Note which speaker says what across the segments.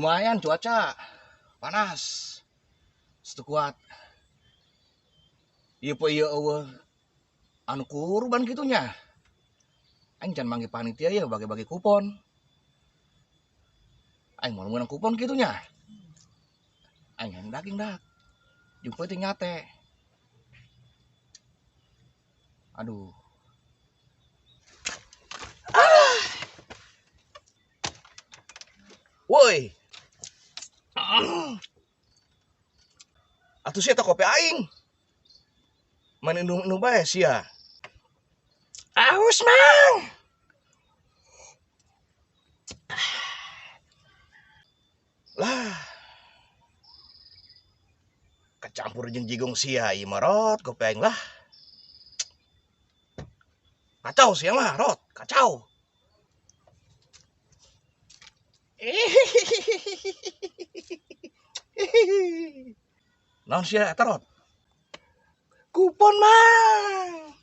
Speaker 1: Lumayan cuaca panas. Setu kuat. Ieu po ieu eueuh anu kurban kitunya. Aing can manggil panitia ya bagi-bagi kupon. Aing mau menang kupon kitunya. Aing yang daging dak. Jeung peuting nyate. Aduh. Woi. Atuh sia teh kopi aing. Main indung bae sia. Aus, Mang. Lah. Kecampur jeung jigong sia ieu mah rot kopi aing lah. Kacau sia mah rot, kacau. Naon sia eta rot? Kupon, Mang.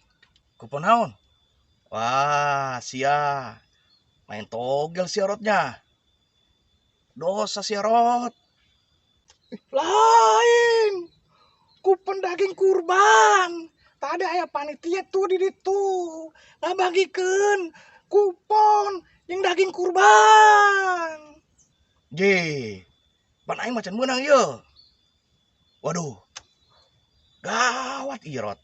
Speaker 1: Kupon naon? Wah, sia. Main togel sia rotnya. Dosa sia rot. Lain. Kupon daging kurban. Tadi aya panitia tuh di ditu. Ngabagikeun kupon yang daging kurban. Ye. Pan aing macan meunang ieu. Waduh. Gawat ieu rot.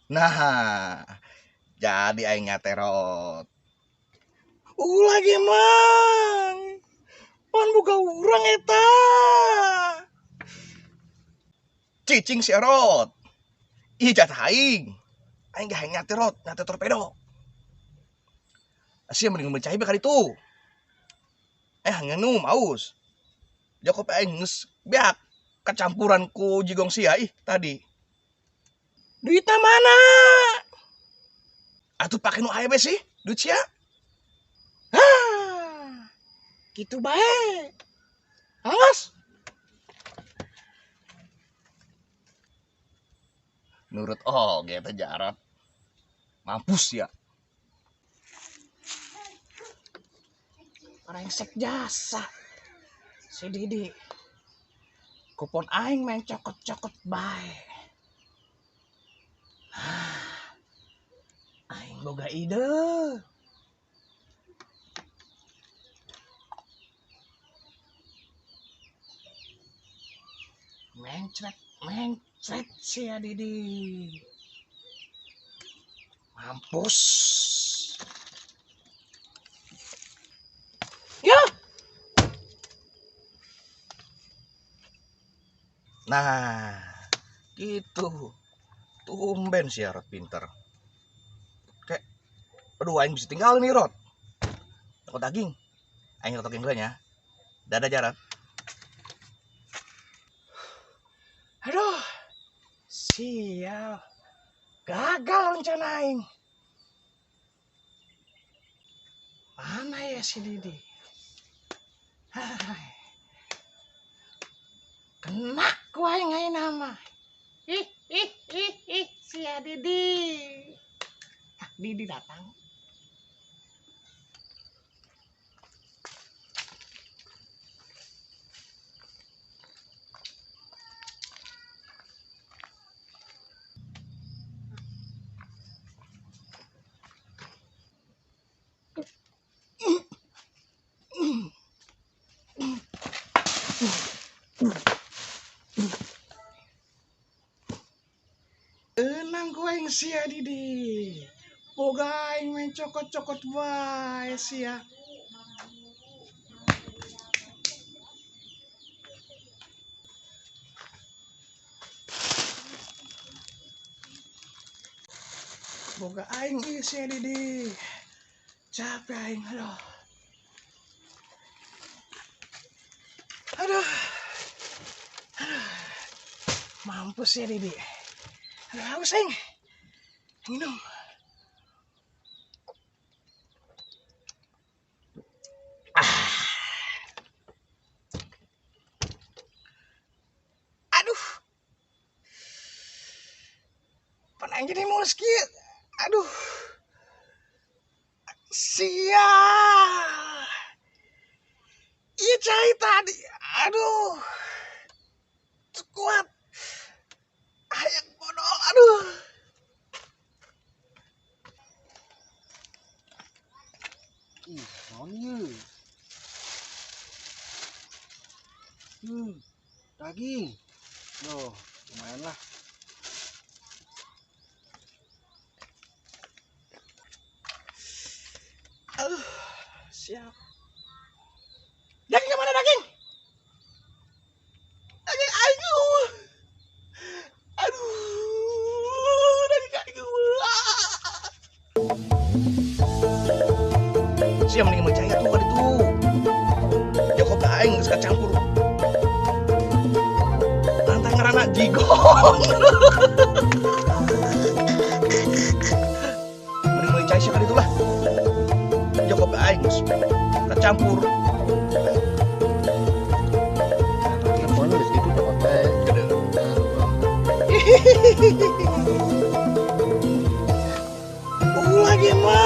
Speaker 1: Nah, jadi aing nyaterot. Ulah ge Mang. Pan buka urang eta. Cicing si erot. Ih jatah aing. Aing gak nyaterot, nyate torpedo. Asia mending mencai kali itu. Ngenum aus. Jakob aing geus beak kecampuran ku jigong sia ih tadi. Duitnya mana? Atuh pake nu aya sih, duit sia. Hah. Gitu bae. Awas. Nurut gitu Jarot. Mampus ya. Rengsek jasa. Si Didi. Kupon aing main cokot-cokot bae. Aing boga ide. Mencret si Didi. Mampus. Ya. Nah, gitu. Tumben si Rot pinter. Kayak, aduh aing bisa tinggal nih Rot. Takut daging. Aing totokin dulu ya. Dadah Jarot. Aduh. Sial. Gagal rencana aing. Mana ya si Didi? Hai. Kena ku aing ayeuna mah. Ih si Didi. Didi datang. Enang ku aing sia Didi. Boga aing main cokot-cokot bae sia. Boga aing ieu sia Didi. Capek aing aduh. Aduh. Mampus ya Didi. Aduh haus aing. Minum. Aduh. Pan aing jadi mulus kieu. Aduh. Sial. Iya cai tadi. Aduh. Kuat. Ayak bodol. Aduh.
Speaker 2: Ih, naon ieu? Daging. Loh, lumayan lah.
Speaker 1: Aduh. Siap. Daging mana daging? Daging ayu. Aduh. Daging ayu. Siap mending mencaya tuh ada tuh. Jakob aing geus campur. Lantang ngaranna jigong. Mending mencaya sia ka ditu lah. Jakob aing geus campur.
Speaker 2: Pokoknya geus kitu dapat teh.
Speaker 1: Lagi mah